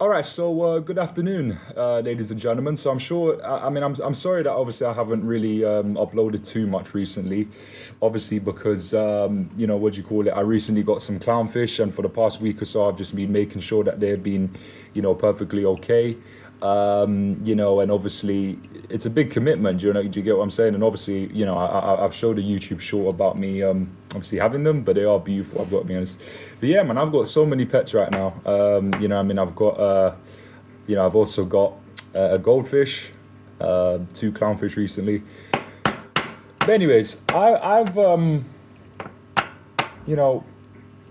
All right, so good afternoon, ladies and gentlemen. So I'm sure, I'm sorry that obviously I haven't really uploaded too much recently, obviously because what do you call it? I recently got some clownfish, and for the past week or so, I've just been making sure that they've been, perfectly okay. And obviously it's a big commitment. Do you get what I'm saying? And obviously, I've showed a YouTube short about me, obviously having them, but they are beautiful. I've got to be honest. But yeah, man, I've got so many pets right now. I've got, I've also got a goldfish, two clownfish recently. But anyways,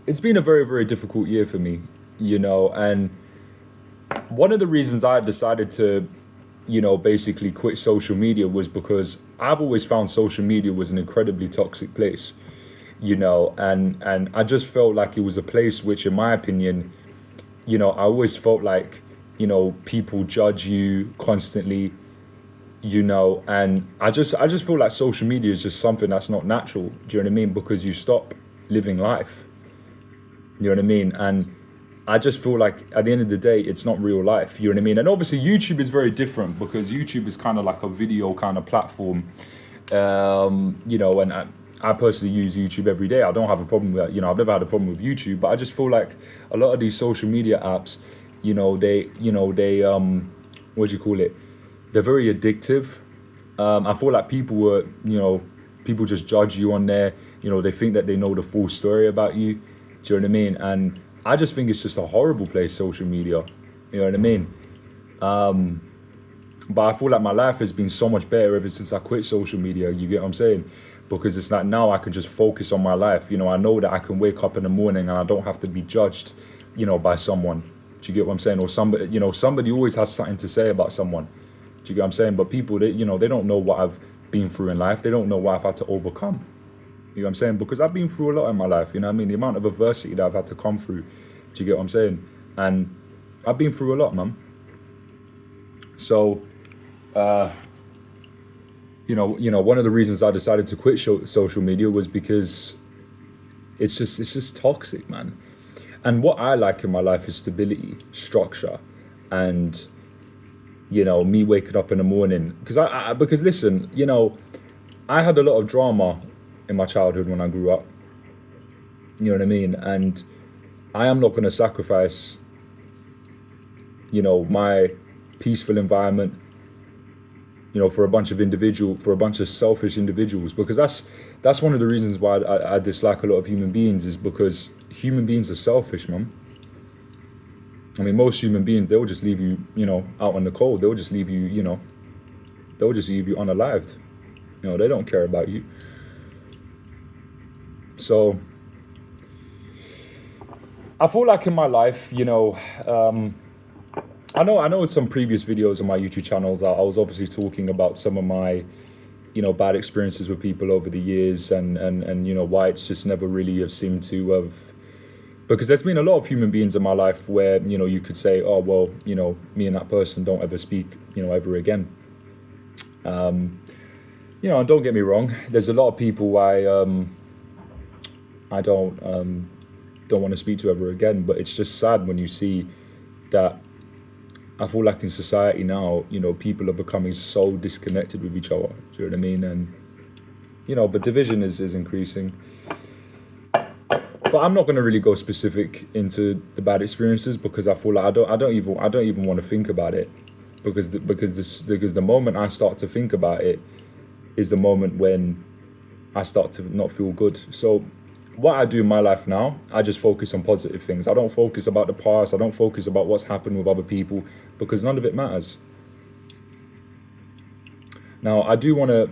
it's been a very, very difficult year for me, and one of the reasons I decided to, basically quit social media was because I've always found social media was an incredibly toxic place, and I just felt like it was a place which, in my opinion, I always felt like, people judge you constantly, and I just feel like social media is just something that's not natural. Do you know what I mean? Because you stop living life. You know what I mean? And I just feel like at the end of the day, it's not real life. You know what I mean? And obviously YouTube is very different because YouTube is kind of like a video kind of platform. And I personally use YouTube every day. I don't have a problem with that. I've never had a problem with YouTube, but I just feel like a lot of these social media apps, what do you call it? They're very addictive. I feel like people just judge you on there. They think that they know the full story about you. Do you know what I mean? And I just think it's just a horrible place, social media. You know what I mean? But I feel like my life has been so much better ever since I quit social media. You get what I'm saying? Because it's like now I can just focus on my life. I know that I can wake up in the morning and I don't have to be judged, by someone. Do you get what I'm saying? Or somebody always has something to say about someone. Do you get what I'm saying? But people, they don't know what I've been through in life. They don't know what I've had to overcome. You know what I'm saying? Because I've been through a lot in my life, The amount of adversity that I've had to come through. Do you get what I'm saying? And I've been through a lot, man. So, one of the reasons I decided to quit social media was because it's just toxic, man. And what I like in my life is stability, structure, and, me waking up in the morning. Because listen, I had a lot of drama in my childhood when I grew up. You know what I mean? And I am not going to sacrifice, my peaceful environment, for a bunch of selfish individuals, because that's one of the reasons why I dislike a lot of human beings, is because human beings are selfish, man. I mean, most human beings, they'll just leave you, out in the cold. They'll just leave you, they'll just leave you unalived. They don't care about you. So I feel like in my life, I know in some previous videos on my YouTube channels, I was obviously talking about some of my, bad experiences with people over the years, and why it's just never really have seemed to have, because there's been a lot of human beings in my life where, you could say, oh, well, me and that person don't ever speak, ever again. And don't get me wrong, there's a lot of people I don't want to speak to ever again, but it's just sad when you see that. I feel like in society now, people are becoming so disconnected with each other. Do you know what I mean? And but division is increasing. But I'm not going to really go specific into the bad experiences, because I feel like I don't even want to think about it, because the moment I start to think about it is the moment when I start to not feel good. So what I do in my life now, I just focus on positive things. I don't focus about the past. I don't focus about what's happened with other people, because none of it matters. Now, I do want to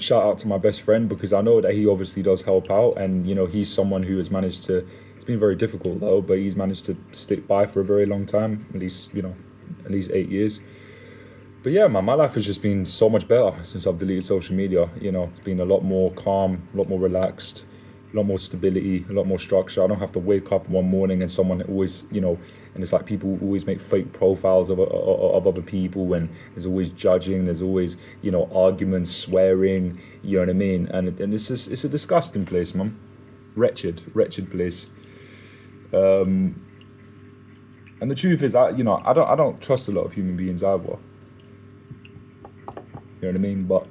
shout out to my best friend, because I know that he obviously does help out, and he's someone who has managed to, it's been very difficult though, but he's managed to stick by for a very long time, at least 8 years. But yeah, man, my life has just been so much better since I've deleted social media. It's been a lot more calm, a lot more relaxed, a lot more stability, a lot more structure. I don't have to wake up one morning and someone always, and it's like people always make fake profiles of other people, and there's always judging, there's always, arguments, swearing, you know what I mean? And it's a disgusting place, man. Wretched place. And the truth is, I don't trust a lot of human beings either. You know what I mean? But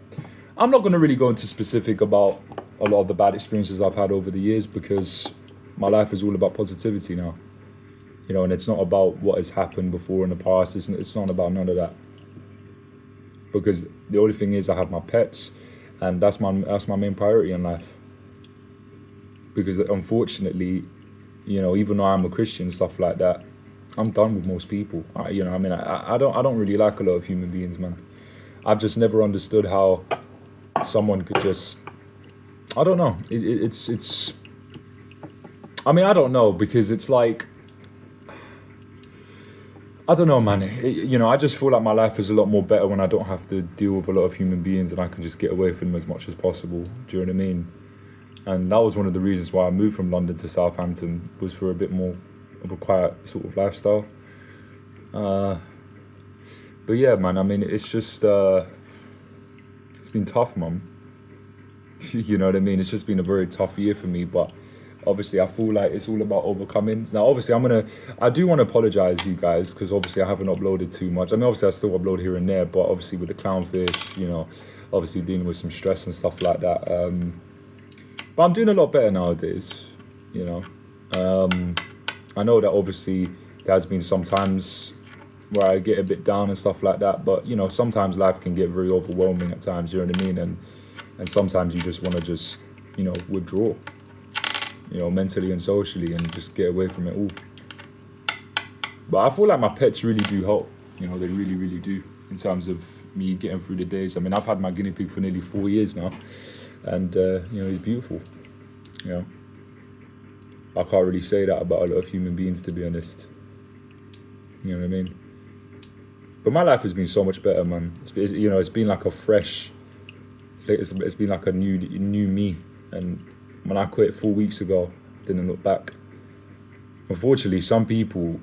I'm not going to really go into specific about a lot of the bad experiences I've had over the years, because my life is all about positivity now. And it's not about what has happened before in the past. It's not about none of that. Because the only thing is, I have my pets, and that's my main priority in life. Because unfortunately, even though I'm a Christian and stuff like that, I'm done with most people. I don't really like a lot of human beings, man. I've just never understood how someone could just, I don't know. It's. I mean, I don't know, because it's like, I don't know, man. I just feel like my life is a lot more better when I don't have to deal with a lot of human beings, and I can just get away from them as much as possible. Do you know what I mean? And that was one of the reasons why I moved from London to Southampton, was for a bit more of a quiet sort of lifestyle. But yeah, man, I mean, it's just, it's been tough, man. You know what I mean? It's just been a very tough year for me, but obviously I feel like it's all about overcoming. Now, obviously, I do want to apologize, you guys, because obviously I haven't uploaded too much. I mean, obviously I still upload here and there, but obviously with the clownfish, obviously dealing with some stress and stuff like that. But I'm doing a lot better nowadays, I know that obviously there has been some times where I get a bit down and stuff like that, but sometimes life can get very overwhelming at times, you know what I mean? And sometimes you just want to just, withdraw, mentally and socially, and just get away from it all. But I feel like my pets really do help, they really, really do, in terms of me getting through the days. I mean, I've had my guinea pig for nearly 4 years now, and, he's beautiful, I can't really say that about a lot of human beings, to be honest. You know what I mean? But my life has been so much better, man. It's been like a fresh, it's been like a new me. And when I quit 4 weeks ago, didn't look back. Unfortunately, some people,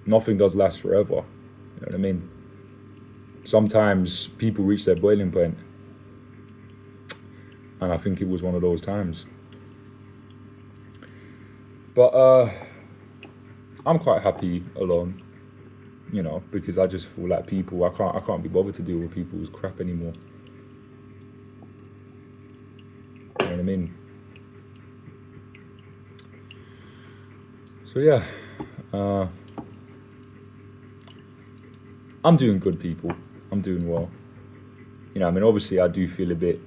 nothing does last forever. You know what I mean? Sometimes people reach their boiling point, and I think it was one of those times. But I'm quite happy alone, because I just feel like people, I can't be bothered to deal with people's crap anymore. You know what I mean? So yeah, I'm doing good, people. I'm doing well. Obviously I do feel a bit,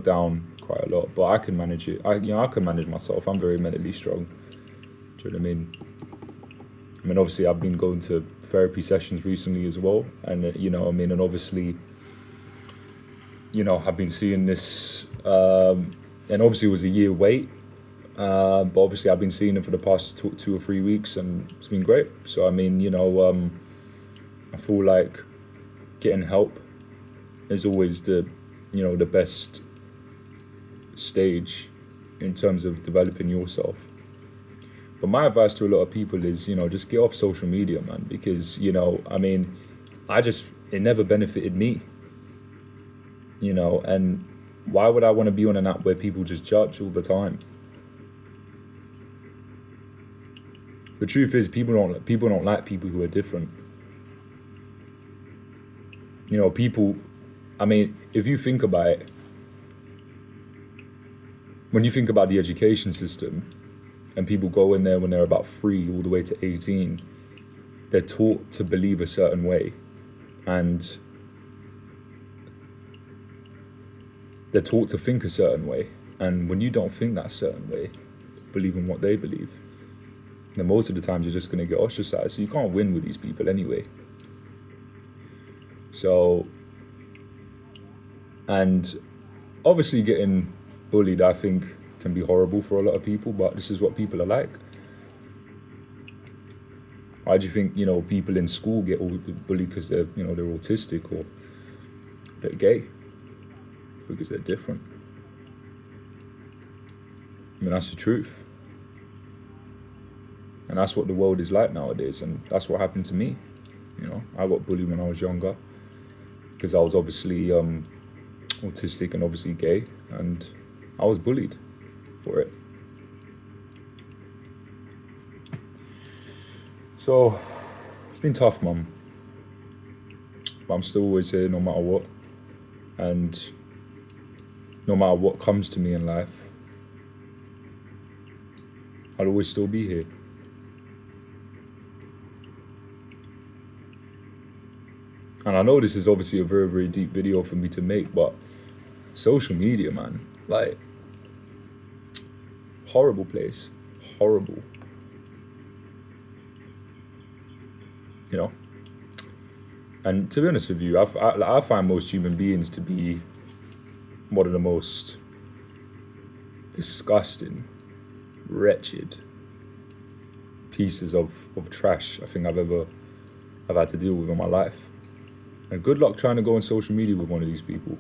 down quite a lot, but I can manage it. I can manage myself. I'm very mentally strong. Do you know what I mean? Obviously I've been going to therapy sessions recently as well, and and obviously, I've been seeing this, and obviously it was a year wait, but obviously I've been seeing it for the past 2 or 3 weeks, and it's been great. So I feel like getting help is always the best stage in terms of developing yourself. But my advice to a lot of people is, just get off social media, man, because, it never benefited me, and why would I want to be on an app where people just judge all the time? The truth is, people don't like people who are different. People, if you think about it, when you think about the education system, and people go in there when they're about 3 all the way to 18, they're taught to believe a certain way, and they're taught to think a certain way. And when you don't think that certain way, believe in what they believe, then most of the times you're just going to get ostracized. So you can't win with these people anyway. So, and obviously getting bullied, I think, can be horrible for a lot of people, but this is what people are like. Why do you think, people in school get all bullied because they're autistic, or they're gay? Because they're different. That's the truth. And that's what the world is like nowadays, and that's what happened to me. I got bullied when I was younger, because I was obviously autistic and obviously gay, and I was bullied for it. So it's been tough, mum, but I'm still always here no matter what. And no matter what comes to me in life, I'll always still be here. And I know this is obviously a very, very deep video for me to make, but social media, man, like, horrible place, horrible. You know? And to be honest with you, I find most human beings to be one of the most disgusting, wretched pieces of trash I think I've had to deal with in my life. And good luck trying to go on social media with one of these people.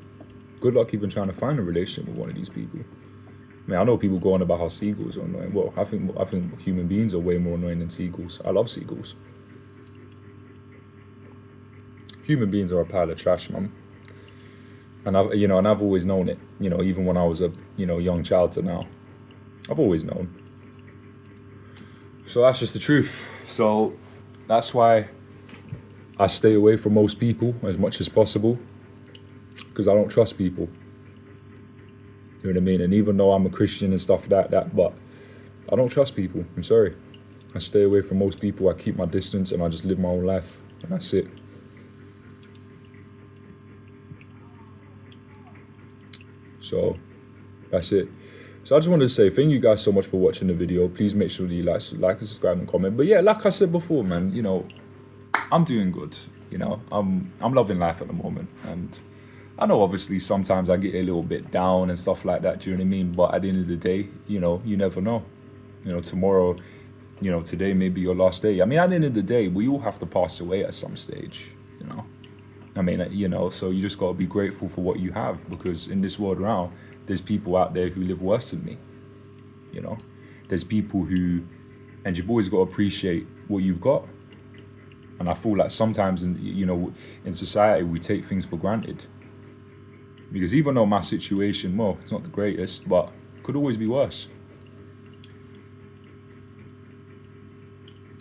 Good luck even trying to find a relationship with one of these people. I mean, I know people go on about how seagulls are annoying. Well, I think human beings are way more annoying than seagulls. I love seagulls. Human beings are a pile of trash, man. And I've always known it. You know, even when I was a young child to now, I've always known. So that's just the truth. So that's why I stay away from most people as much as possible, because I don't trust people. You know what I mean? And even though I'm a Christian and stuff like that, but I don't trust people. I'm sorry. I stay away from most people. I keep my distance and I just live my own life. And that's it. So that's it. So I just wanted to say thank you guys so much for watching the video. Please make sure that you like and subscribe and comment. But yeah, like I said before, man, I'm doing good. I'm loving life at the moment. And I know obviously sometimes I get a little bit down and stuff like that, do you know what I mean? But at the end of the day, you never know. Tomorrow, today may be your last day. I mean, at the end of the day, we all have to pass away at some stage, I mean, so you just got to be grateful for what you have, because in this world now, there's people out there who live worse than me. There's people and you've always got to appreciate what you've got. And I feel like sometimes in society, we take things for granted. Because even though my situation, well, it's not the greatest, but could always be worse.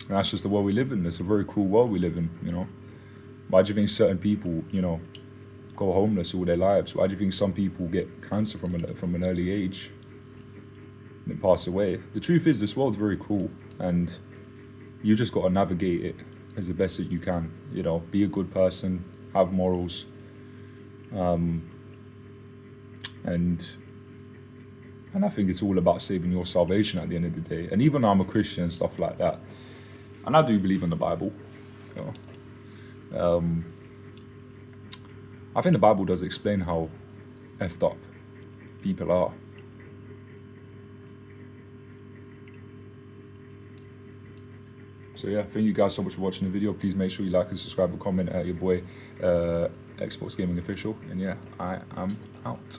And that's just the world we live in. It's a very cruel world we live in, Why do you think certain people, go homeless all their lives? Why do you think some people get cancer from an early age and then pass away? The truth is, this world's very cruel, and you just got to navigate it as the best that you can. Be a good person, have morals, and I think it's all about saving your salvation at the end of the day. And even though I'm a Christian and stuff like that, and I do believe in the Bible, I think the Bible does explain how effed up people are. So yeah, thank you guys so much for watching the video. Please make sure you like and subscribe and comment at your boy Xbox Gaming Official. And yeah, I am out.